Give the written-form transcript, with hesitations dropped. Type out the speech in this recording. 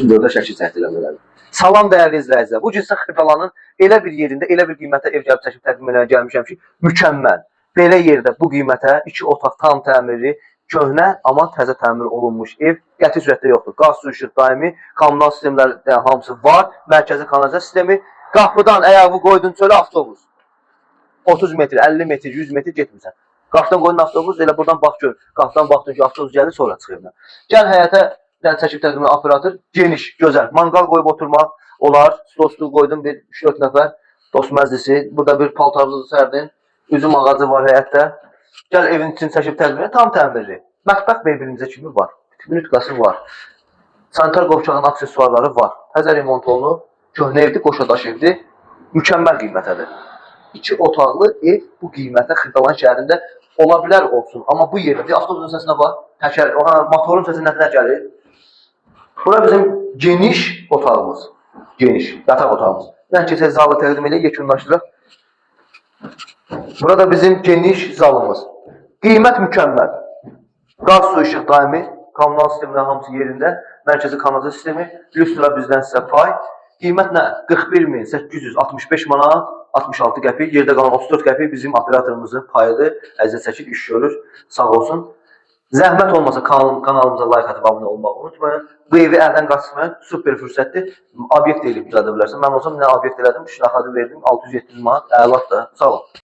Üstün dördə şəkil çəkdirəm. Salam dəyərli izləyicilər. Bu gün sizə Xırdalanın elə bir yerində, elə bir qiymətə ev gəlib çəkib təqdim eləyə gəlmişəm ki, mükəmməl. Belə yerdə bu qiymətə 2 otaq tam təmirli, köhnə, amma təzə təmir olunmuş ev qəti sürətdə yoxdur. Qaz, su, işıq daimi, kommunal sistemlər hamısı var, mərkəzi kanalizasiya sistemi. Qapıdan ayağını qoydun çölə avtobus. 30 metr, 50 metr, 100 metr getmirsən. Qapıdan qoydun avtobus, elə buradan bax gör. Qapıdan baxdın ki, avtobus gəlir, sonra çıxır. Gəl həyətə çəkib təqdim operator, geniş, gözəl. Manqal qoyub oturmaq olar. Stol qoydum bir 3-4 nəfər dost məclisi. Burada bir paltarınızı sərdin. Üzüm ağacı var həyətdə. Gəl evin içini çəkib təqdim tam təmirli. Mətbəx mebelimiz kimi var. Minütkası var. Sanitar qovşağın aksesuarları var. Təzə remont olunub. Köhnə evdir, qoşadaş evdir. Mükəmməl qiymətədir. 2 otaqlı ev bu qiymətə Xırdalan şəhərində ola bilər olsun. Amma bu yerdə avtobusun səsinə bax. Təkər, motorun səsi nə gəlir? Bura bizim geniş otağımız. Geniş, yataq otağımız. Mən keçək zalı təqdim elə yekunlaşdıraq. Burada bizim geniş zalımız. Qiymət mükəmməl. Qaz, su, işıq daimi, kommunal sistemlər hamısı yerində. Mərkəzi kanalizasiya sistemi, lüstra bizdən sizə pay. Qiymət nə? 41.865 manat, 66 qəpik, yerdə qalan 34 qəpik bizim operatorumuzun payıdır. Əziz çəkil, iş görür, sağ olsun. Zəhmət olmasa kanalımıza like atıb abunə olmağı unutmayın. Bu evi əldən qaçırmayın, super fürsətdir. Obyekt eləyib düzəldə bilərsən. Mən olsam nə obyekt elədim, şinaxadı verdim, 600-700 manat, əlat da, sağ olun.